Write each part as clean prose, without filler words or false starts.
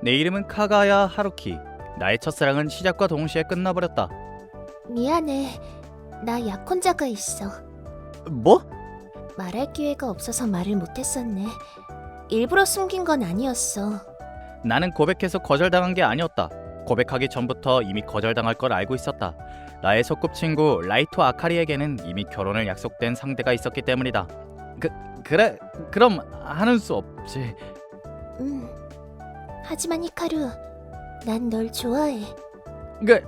내 이름은 카가야 하루키. 나의 첫사랑은 시작과 동시에 끝나버렸다. 미안해. 나 약혼자가 있어. 뭐? 말할 기회가 없어서 말을 못했었네. 일부러 숨긴 건 아니었어. 나는 고백해서 거절당한 게 아니었다. 고백하기 전부터 이미 거절당할 걸 알고 있었다. 나의 소꿉친구 라이토 아카리에게는 이미 결혼을 약속된 상대가 있었기 때문이다. 그래? 그럼 하는 수 없지. 하지만 히카루, 난 널 좋아해. 그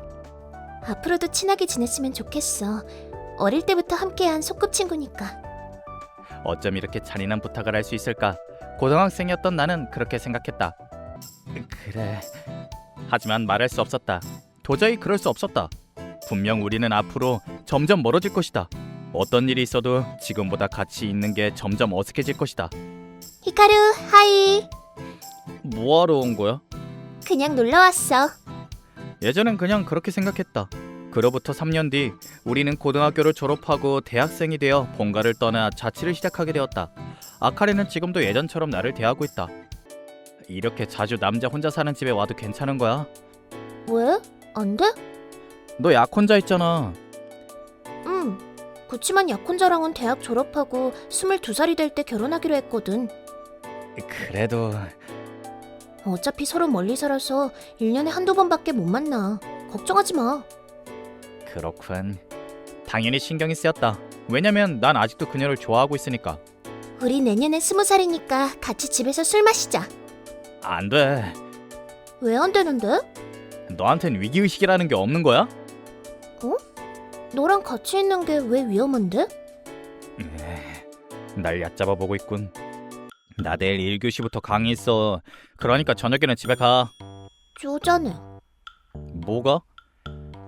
앞으로도 친하게 지냈으면 좋겠어. 어릴 때부터 함께한 소꿉친구니까. 어쩜 이렇게 잔인한 부탁을 할 수 있을까? 고등학생이었던 나는 그렇게 생각했다. 그래. 하지만 말할 수 없었다. 도저히 그럴 수 없었다. 분명 우리는 앞으로 점점 멀어질 것이다. 어떤 일이 있어도 지금보다 같이 있는 게 점점 어색해질 것이다. 히카루, 하이. 뭐하러 온 거야? 그냥 놀러 왔어. 예전엔 그냥 그렇게 생각했다. 그로부터 3년 뒤 우리는 고등학교를 졸업하고 대학생이 되어 본가를 떠나 자취를 시작하게 되었다. 아카리는 지금도 예전처럼 나를 대하고 있다. 이렇게 자주 남자 혼자 사는 집에 와도 괜찮은 거야? 왜? 안 돼? 너 약혼자 있잖아. 응. 그치만 약혼자랑은 대학 졸업하고 22살이 될 때 결혼하기로 했거든. 그래도 어차피 서로 멀리 살아서 1년에 한두 번밖에 못 만나. 걱정하지 마. 그렇군. 당연히 신경이 쓰였다. 왜냐면 난 아직도 그녀를 좋아하고 있으니까. 우리 내년에 20살이니까 같이 집에서 술 마시자. 안 돼. 왜 안 되는데? 너한텐 위기의식이라는 게 없는 거야? 너랑 같이 있는 게 왜 위험한데? 날 얕잡아 보고 있군. 나 내일 1교시부터 강의 있어. 그러니까 저녁에는 집에 가. 쪼잔해. 뭐가?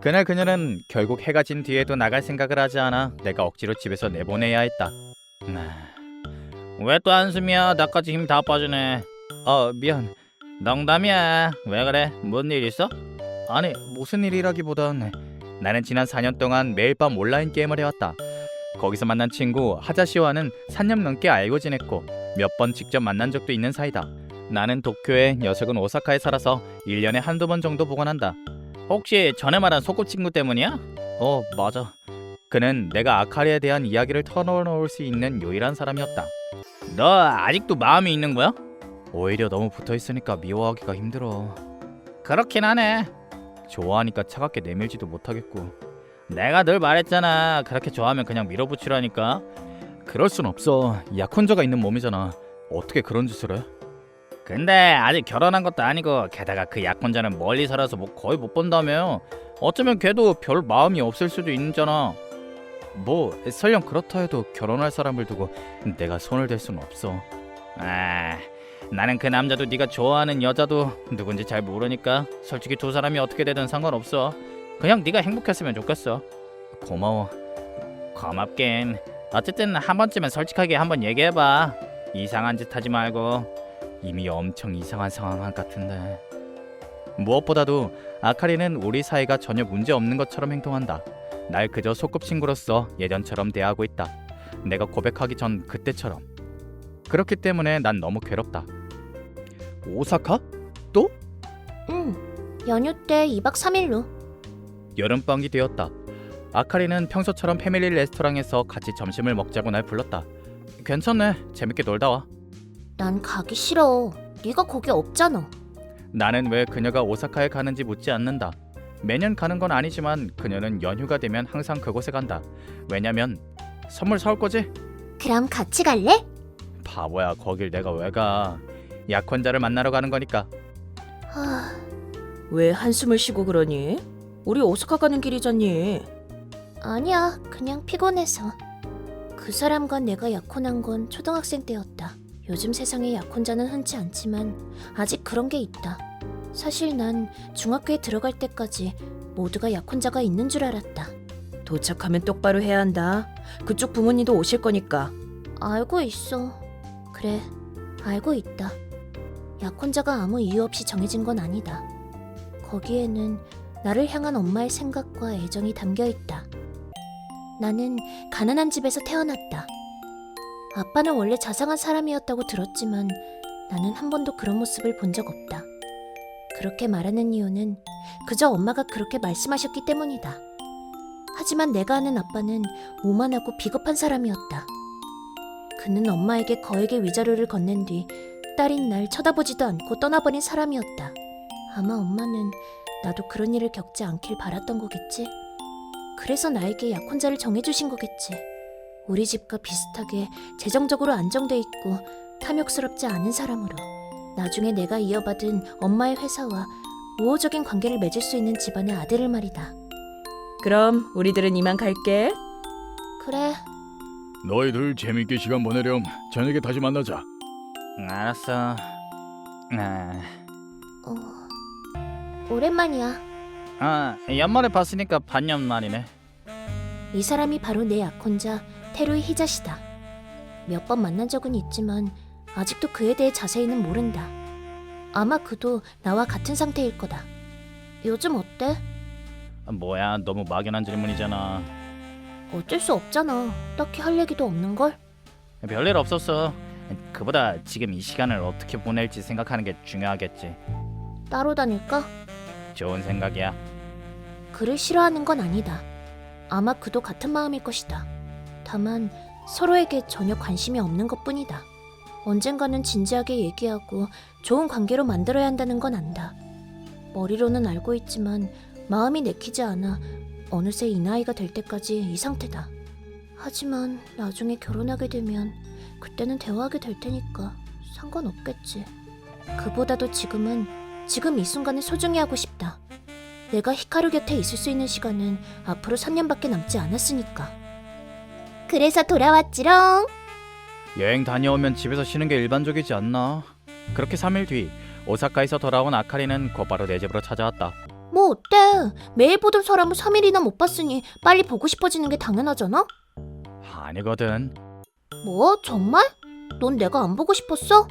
그날 그녀는 결국 해가 진 뒤에도 나갈 생각을 하지 않아 내가 억지로 집에서 내보내야 했다. 왜 또 한숨이야? 나까지 힘 다 빠지네. 미안. 농담이야. 왜 그래? 뭔 일 있어? 아니, 무슨 일이라기보단 나는 지난 4년 동안 매일 밤 온라인 게임을 해왔다. 거기서 만난 친구 하자시와는 4년 넘게 알고 지냈고 몇 번 직접 만난 적도 있는 사이다. 나는 도쿄에, 녀석은 오사카에 살아서 1년에 한두 번 정도 보곤 한다. 혹시 전에 말한 소꿉친구 때문이야? 맞아. 그는 내가 아카리에 대한 이야기를 털어놓을 수 있는 유일한 사람이었다. 너 아직도 마음이 있는 거야? 오히려 너무 붙어있으니까 미워하기가 힘들어. 그렇긴 하네. 좋아하니까 차갑게 내밀지도 못하겠고. 내가 늘 말했잖아. 그렇게 좋아하면 그냥 밀어붙이라니까. 그럴 순 없어. 약혼자가 있는 몸이잖아. 어떻게 그런 짓을 해? 근데 아직 결혼한 것도 아니고 게다가 그 약혼자는 멀리 살아서 뭐 거의 못 본다며. 어쩌면 걔도 별 마음이 없을 수도 있잖아. 뭐 설령 그렇다 해도 결혼할 사람을 두고 내가 손을 댈 수는 없어. 나는 그 남자도 네가 좋아하는 여자도 누군지 잘 모르니까 솔직히 두 사람이 어떻게 되든 상관없어. 그냥 네가 행복했으면 좋겠어. 고마워. 고맙긴. 어쨌든 한 번쯤은 솔직하게 한번 얘기해봐. 이상한 짓 하지 말고. 이미 엄청 이상한 상황 같은데. 무엇보다도 아카리는 우리 사이가 전혀 문제 없는 것처럼 행동한다. 날 그저 소꿉친구로서 예전처럼 대하고 있다. 내가 고백하기 전 그때처럼. 그렇기 때문에 난 너무 괴롭다. 오사카? 또? 응. 연휴 때 2박 3일로. 여름방이 되었다. 아카리는 평소처럼 패밀리 레스토랑에서 같이 점심을 먹자고 날 불렀다. 괜찮네. 재밌게 놀다 와. 난 가기 싫어. 네가 거기 없잖아. 나는 왜 그녀가 오사카에 가는지 묻지 않는다. 매년 가는 건 아니지만 그녀는 연휴가 되면 항상 그곳에 간다. 왜냐면 선물 사올 거지? 그럼 같이 갈래? 바보야, 거길 내가 왜 가. 약혼자를 만나러 가는 거니까. 왜 한숨을 쉬고 그러니? 우리 오사카 가는 길이잖니. 아니야. 그냥 피곤해서. 그 사람과 내가 약혼한 건 초등학생 때였다. 요즘 세상에 약혼자는 흔치 않지만 아직 그런 게 있다. 사실 난 중학교에 들어갈 때까지 모두가 약혼자가 있는 줄 알았다. 도착하면 똑바로 해야 한다. 그쪽 부모님도 오실 거니까. 알고 있어. 그래, 알고 있다. 약혼자가 아무 이유 없이 정해진 건 아니다. 거기에는 나를 향한 엄마의 생각과 애정이 담겨 있다. 나는 가난한 집에서 태어났다. 아빠는 원래 자상한 사람이었다고 들었지만 나는 한 번도 그런 모습을 본 적 없다. 그렇게 말하는 이유는 그저 엄마가 그렇게 말씀하셨기 때문이다. 하지만 내가 아는 아빠는 오만하고 비겁한 사람이었다. 그는 엄마에게 거액의 위자료를 건넨 뒤 딸인 날 쳐다보지도 않고 떠나버린 사람이었다. 아마 엄마는 나도 그런 일을 겪지 않길 바랐던 거겠지. 그래서 나에게 약혼자를 정해주신 거겠지. 우리 집과 비슷하게 재정적으로 안정돼 있고 탐욕스럽지 않은 사람으로 나중에 내가 이어받은 엄마의 회사와 우호적인 관계를 맺을 수 있는 집안의 아들을 말이다. 그럼 우리들은 이만 갈게. 그래, 너희들 재밌게 시간 보내렴. 저녁에 다시 만나자. 알았어. 오랜만이야. 연말에 봤으니까 반년 만이네. 이 사람이 바로 내 약혼자 테루이 히자시다. 몇 번 만난 적은 있지만 아직도 그에 대해 자세히는 모른다. 아마 그도 나와 같은 상태일 거다. 요즘 어때? 뭐야, 너무 막연한 질문이잖아. 어쩔 수 없잖아. 딱히 할 얘기도 없는걸? 별일 없었어. 그보다 지금 이 시간을 어떻게 보낼지 생각하는 게 중요하겠지. 따로 다닐까? 좋은 생각이야. 그를 싫어하는 건 아니다. 아마 그도 같은 마음일 것이다. 다만 서로에게 전혀 관심이 없는 것뿐이다. 언젠가는 진지하게 얘기하고 좋은 관계로 만들어야 한다는 건 안다. 머리로는 알고 있지만 마음이 내키지 않아 어느새 이 나이가 될 때까지 이 상태다. 하지만 나중에 결혼하게 되면 그때는 대화하게 될 테니까 상관없겠지. 그보다도 지금 이 순간을 소중히 하고 싶다. 내가 히카루 곁에 있을 수 있는 시간은 앞으로 3년밖에 남지 않았으니까. 그래서 돌아왔지롱. 여행 다녀오면 집에서 쉬는 게 일반적이지 않나? 그렇게 3일 뒤 오사카에서 돌아온 아카리는 곧바로 내 집으로 찾아왔다. 뭐 어때? 매일 보던 사람을 3일이나 못 봤으니 빨리 보고 싶어지는 게 당연하잖아? 아니거든. 뭐? 정말? 넌 내가 안 보고 싶었어?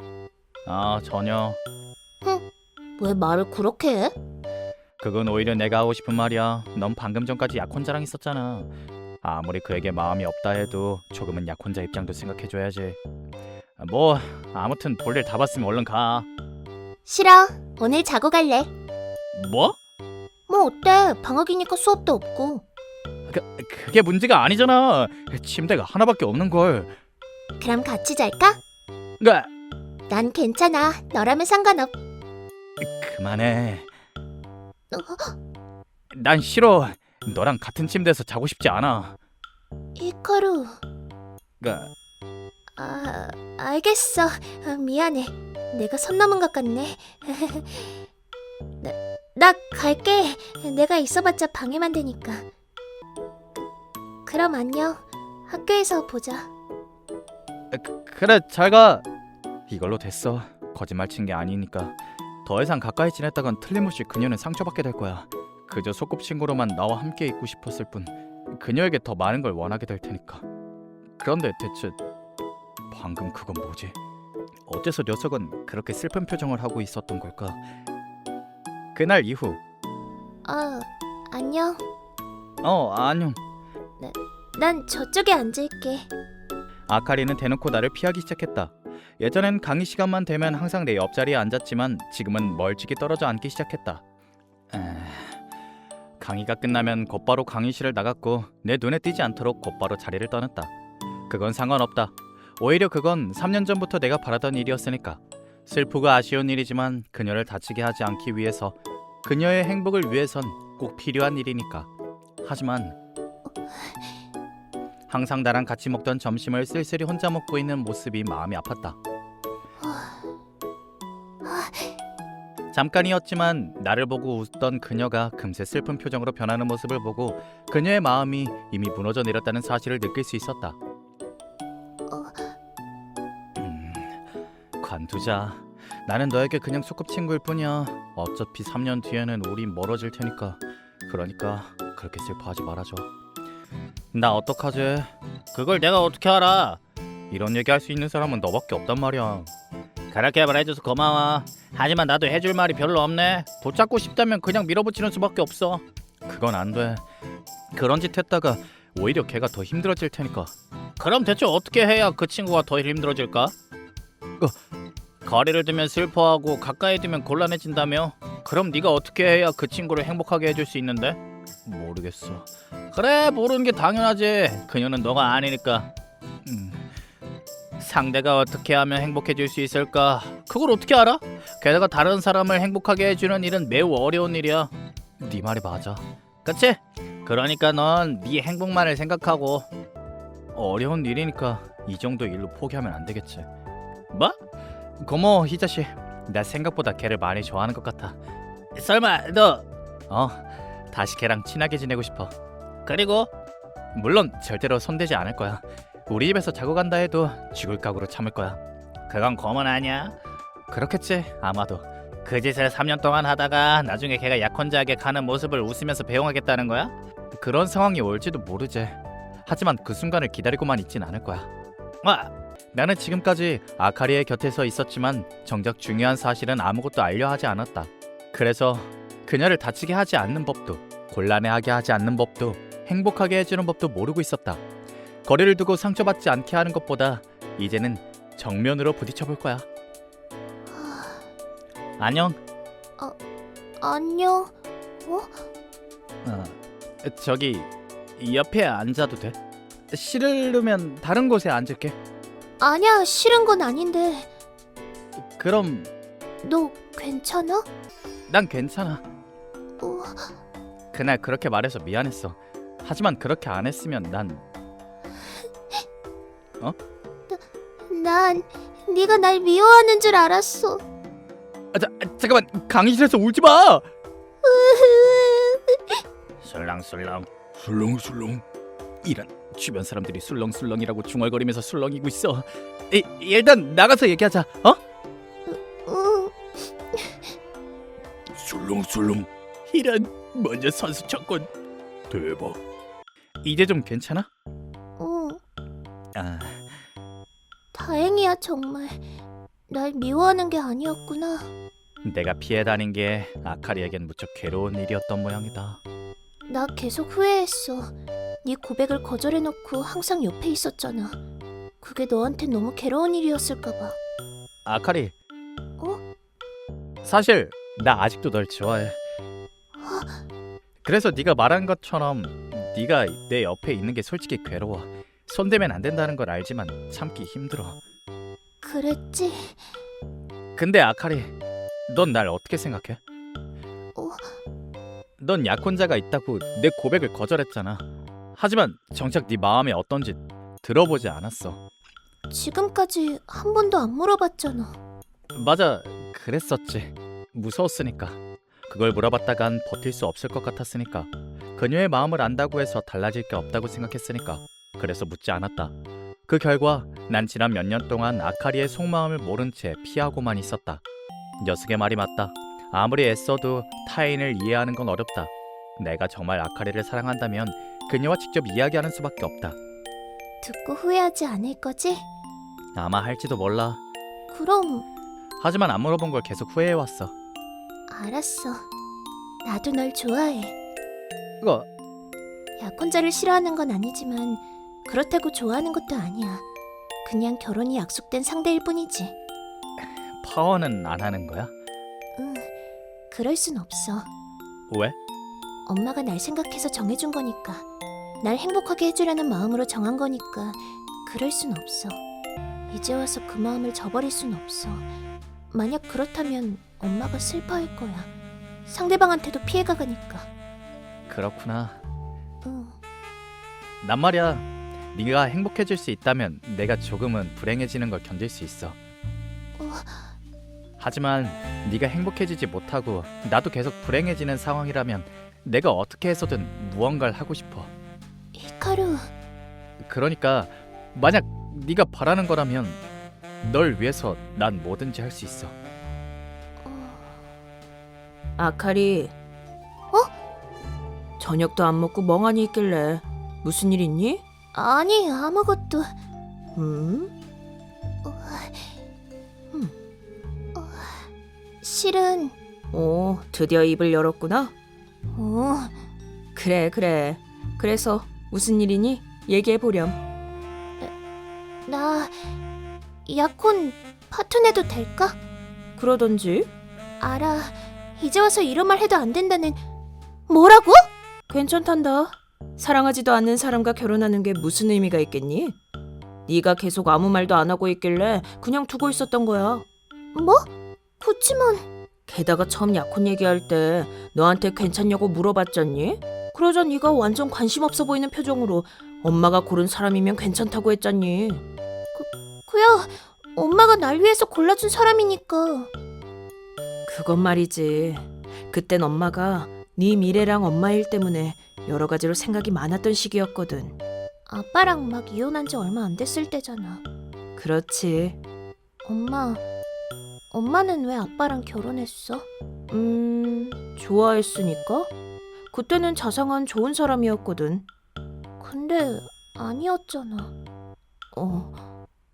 전혀. 왜 말을 그렇게 해? 그건 오히려 내가 하고 싶은 말이야. 넌 방금 전까지 약혼자랑 있었잖아. 아무리 그에게 마음이 없다 해도 조금은 약혼자 입장도 생각해줘야지. 뭐 아무튼 볼일 다 봤으면 얼른 가. 싫어. 오늘 자고 갈래. 뭐? 뭐 어때? 방학이니까 수업도 없고. 그게 문제가 아니잖아. 침대가 하나밖에 없는 걸. 그럼 같이 잘까? 그러니까 난 괜찮아. 너라면 상관없. 그만해. 난 싫어. 너랑 같은 침대에서 자고 싶지 않아. 히카루. 그러니까 알겠어. 미안해. 내가 선 넘은 것 같네. 나 갈게. 내가 있어봤자 방해만 되니까. 그럼 안녕. 학교에서 보자. 그래, 잘 가. 이걸로 됐어. 거짓말 친 게 아니니까. 더 이상 가까이 지냈다간 틀림없이 그녀는 상처받게 될 거야. 그저 소꿉친구로만 나와 함께 있고 싶었을 뿐 그녀에게 더 많은 걸 원하게 될 테니까. 그런데 대체 방금 그건 뭐지? 어째서 녀석은 그렇게 슬픈 표정을 하고 있었던 걸까? 그날 이후 안녕. 안녕. 난 저쪽에 앉을게. 아카리는 대놓고 나를 피하기 시작했다. 예전엔 강의 시간만 되면 항상 내 옆자리에 앉았지만 지금은 멀찍이 떨어져 앉기 시작했다. 강의가 끝나면 곧바로 강의실을 나갔고 내 눈에 띄지 않도록 곧바로 자리를 떠났다. 그건 상관없다. 오히려 그건 3년 전부터 내가 바라던 일이었으니까. 슬프고 아쉬운 일이지만 그녀를 다치게 하지 않기 위해서, 그녀의 행복을 위해선 꼭 필요한 일이니까. 하지만 항상 나랑 같이 먹던 점심을 쓸쓸히 혼자 먹고 있는 모습이 마음이 아팠다. 잠깐이었지만 나를 보고 웃던 그녀가 금세 슬픈 표정으로 변하는 모습을 보고 그녀의 마음이 이미 무너져 내렸다는 사실을 느낄 수 있었다. 관두자. 나는 너에게 그냥 소꿉친구일 뿐이야. 어차피 3년 뒤에는 우리 멀어질 테니까. 그러니까 그렇게 슬퍼하지 말아줘. 나 어떡하지? 그걸 내가 어떻게 알아? 이런 얘기 할 수 있는 사람은 너밖에 없단 말이야. 그렇게 말해줘서 고마워. 하지만 나도 해줄 말이 별로 없네. 붙잡고 싶다면 그냥 밀어붙이는 수밖에 없어. 그건 안 돼. 그런 짓 했다가 오히려 걔가 더 힘들어질 테니까. 그럼 대체 어떻게 해야 그 친구가 더 힘들어질까? 거리를 두면 슬퍼하고 가까이 두면 곤란해진다며? 그럼 네가 어떻게 해야 그 친구를 행복하게 해줄 수 있는데? 모르겠어. 그래, 모르는 게 당연하지. 그녀는 너가 아니니까. 상대가 어떻게 하면 행복해질 수 있을까? 그걸 어떻게 알아? 게다가 다른 사람을 행복하게 해주는 일은 매우 어려운 일이야. 네 말이 맞아. 그치? 그러니까 넌 네 행복만을 생각하고. 어려운 일이니까 이 정도 일로 포기하면 안 되겠지. 뭐? 고마워, 희자씨. 나 생각보다 걔를 많이 좋아하는 것 같아. 설마 너... 다시 걔랑 친하게 지내고 싶어. 그리고? 물론 절대로 손대지 않을 거야. 우리 집에서 자고 간다 해도 죽을 각오로 참을 거야. 그건 고문 아니야? 그렇겠지, 아마도. 그 짓을 3년 동안 하다가 나중에 걔가 약혼자에게 가는 모습을 웃으면서 배웅하겠다는 거야? 그런 상황이 올지도 모르지. 하지만 그 순간을 기다리고만 있진 않을 거야. 나는 지금까지 아카리의 곁에서 있었지만 정작 중요한 사실은 아무것도 알려 하지 않았다. 그래서 그녀를 다치게 하지 않는 법도, 곤란해하게 하지 않는 법도, 행복하게 해주는 법도 모르고 있었다. 거리를 두고 상처받지 않게 하는 것보다 이제는 정면으로 부딪혀볼 거야. 안녕. 안녕. 저기 옆에 앉아도 돼? 싫으면 다른 곳에 앉을게. 아니야, 싫은 건 아닌데. 그럼 너 괜찮아? 난 괜찮아. 어, 그날 그렇게 말해서 미안했어. 하지만 그렇게 안 했으면 난... 난 네가 날 미워하는 줄 알았어. 잠깐만, 강의실에서 울지 마. 술렁술렁. 술렁술렁. 이런, 주변 사람들이 술렁술렁이라고 중얼거리면서 술렁이고 있어. 일단 나가서 얘기하자. 응. 술렁술렁. 이런, 먼저 선수 쳤군. 대박. 이제 좀 괜찮아? 응. 아, 다행이야, 정말. 날 미워하는 게 아니었구나. 내가 피해 다닌 게 아카리에겐 무척 괴로운 일이었던 모양이다. 나 계속 후회했어. 네 고백을 거절해놓고 항상 옆에 있었잖아. 그게 너한테 너무 괴로운 일이었을까 봐. 아카리. 어? 사실 나 아직도 널 좋아해. 그래서 네가 말한 것처럼 네가 내 옆에 있는 게 솔직히 괴로워. 손대면 안 된다는 걸 알지만 참기 힘들어. 그랬지? 근데 아카리, 넌 날 어떻게 생각해? 어? 넌 약혼자가 있다고 내 고백을 거절했잖아. 하지만 정작 네 마음이 어떤지 들어보지 않았어. 지금까지 한 번도 안 물어봤잖아. 맞아, 그랬었지. 무서웠으니까. 그걸 물어봤다간 버틸 수 없을 것 같았으니까. 그녀의 마음을 안다고 해서 달라질 게 없다고 생각했으니까. 그래서 묻지 않았다. 그 결과 난 지난 몇 년 동안 아카리의 속마음을 모른 채 피하고만 있었다. 녀석의 말이 맞다. 아무리 애써도 타인을 이해하는 건 어렵다. 내가 정말 아카리를 사랑한다면 그녀와 직접 이야기하는 수밖에 없다. 듣고 후회하지 않을 거지? 아마 할지도 몰라. 그럼 하지만 안 물어본 걸 계속 후회해왔어. 알았어. 나도 널 좋아해. 그거 약혼자를 싫어하는 건 아니지만 그렇다고 좋아하는 것도 아니야. 그냥 결혼이 약속된 상대일 뿐이지. 파워는 안 하는 거야? 응, 그럴 순 없어. 왜? 엄마가 날 생각해서 정해준 거니까. 날 행복하게 해주려는 마음으로 정한 거니까 그럴 순 없어. 이제 와서 그 마음을 저버릴 순 없어. 만약 그렇다면 엄마가 슬퍼할 거야. 상대방한테도 피해가 가니까. 그렇구나. 응. 난 말이야, 네가 행복해질 수 있다면 내가 조금은 불행해지는 걸 견딜 수 있어. 하지만 네가 행복해지지 못하고 나도 계속 불행해지는 상황이라면 내가 어떻게 해서든 무언가를 하고 싶어. 히카루, 그러니까 만약 네가 바라는 거라면 널 위해서 난 뭐든지 할 수 있어. 아카리. 저녁도 안 먹고 멍하니 있길래 무슨 일 있니? 아니 아무것도. 실은 드디어 입을 열었구나. 어, 그래. 그래서 무슨 일이니? 얘기해 보렴. 나 약혼 파토내도 될까? 그러던지. 알아. 이제 와서 이런 말 해도 안 된다는... 뭐라고? 괜찮단다. 사랑하지도 않는 사람과 결혼하는 게 무슨 의미가 있겠니? 네가 계속 아무 말도 안 하고 있길래 그냥 두고 있었던 거야. 뭐? 그치만... 게다가 처음 약혼 얘기할 때 너한테 괜찮냐고 물어봤잖니? 그러자 네가 완전 관심 없어 보이는 표정으로 엄마가 고른 사람이면 괜찮다고 했잖니. 그야 엄마가 날 위해서 골라준 사람이니까. 그건 말이지. 그땐 엄마가 네 미래랑 엄마 일 때문에 여러 가지로 생각이 많았던 시기였거든. 아빠랑 막 이혼한 지 얼마 안 됐을 때잖아. 그렇지. 엄마는 왜 아빠랑 결혼했어? 좋아했으니까? 그때는 자상한 좋은 사람이었거든. 근데 아니었잖아.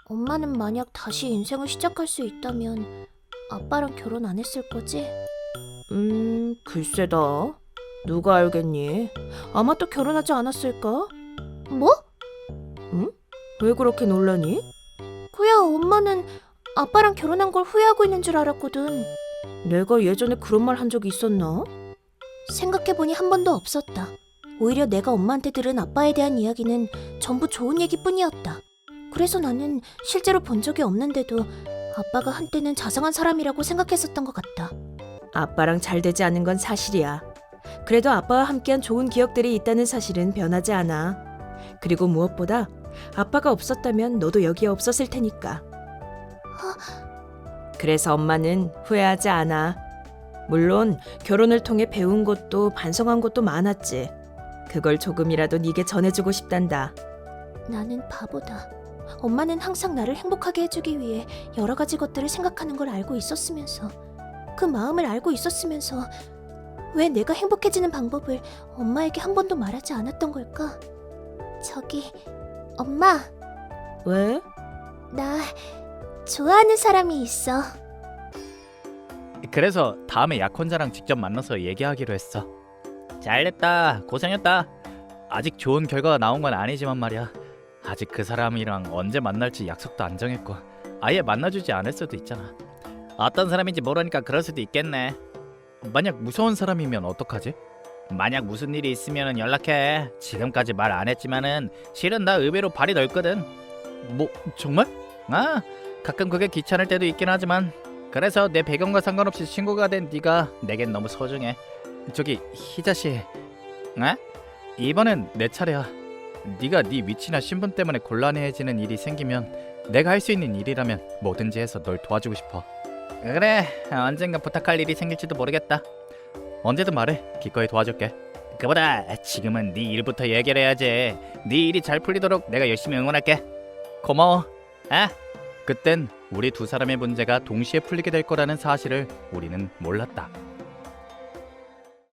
엄마는 만약 다시 인생을 시작할 수 있다면 아빠랑 결혼 안 했을 거지? 글쎄다. 누가 알겠니? 아마 또 결혼하지 않았을까? 뭐? 왜 그렇게 놀라니? 그야 엄마는 아빠랑 결혼한 걸 후회하고 있는 줄 알았거든. 내가 예전에 그런 말 한 적이 있었나? 생각해보니 한 번도 없었다. 오히려 내가 엄마한테 들은 아빠에 대한 이야기는 전부 좋은 얘기뿐이었다. 그래서 나는 실제로 본 적이 없는데도 아빠가 한때는 자상한 사람이라고 생각했었던 것 같다. 아빠랑 잘 되지 않은 건 사실이야. 그래도 아빠와 함께한 좋은 기억들이 있다는 사실은 변하지 않아. 그리고 무엇보다 아빠가 없었다면 너도 여기에 없었을 테니까. 그래서 엄마는 후회하지 않아. 물론 결혼을 통해 배운 것도 반성한 것도 많았지. 그걸 조금이라도 네게 전해주고 싶단다. 나는 바보다. 엄마는 항상 나를 행복하게 해주기 위해 여러 가지 것들을 생각하는 걸 알고 있었으면서, 그 마음을 알고 있었으면서 왜 내가 행복해지는 방법을 엄마에게 한 번도 말하지 않았던 걸까? 저기, 엄마, 왜? 나 좋아하는 사람이 있어. 그래서 다음에 약혼자랑 직접 만나서 얘기하기로 했어. 잘됐다. 고생했다. 아직 좋은 결과가 나온 건 아니지만 말이야. 아직 그 사람이랑 언제 만날지 약속도 안 정했고 아예 만나주지 않을 수도 있잖아. 어떤 사람인지 모르니까 그럴 수도 있겠네. 만약 무서운 사람이면 어떡하지? 만약 무슨 일이 있으면 연락해. 지금까지 말 안 했지만은 실은 나 의외로 발이 넓거든. 뭐 정말? 아, 가끔 그게 귀찮을 때도 있긴 하지만 그래서 내 배경과 상관없이 친구가 된 네가 내겐 너무 소중해. 저기 희자씨, 에? 이번엔 내 차례야. 네가 네 위치나 신분 때문에 곤란해지는 일이 생기면 내가 할 수 있는 일이라면 뭐든지 해서 널 도와주고 싶어. 그래, 언젠가 부탁할 일이 생길지도 모르겠다. 언제든 말해. 기꺼이 도와줄게. 그보다 지금은 네 일부터 해결해야지. 네 일이 잘 풀리도록 내가 열심히 응원할게. 고마워. 아, 그땐 우리 두 사람의 문제가 동시에 풀리게 될 거라는 사실을 우리는 몰랐다.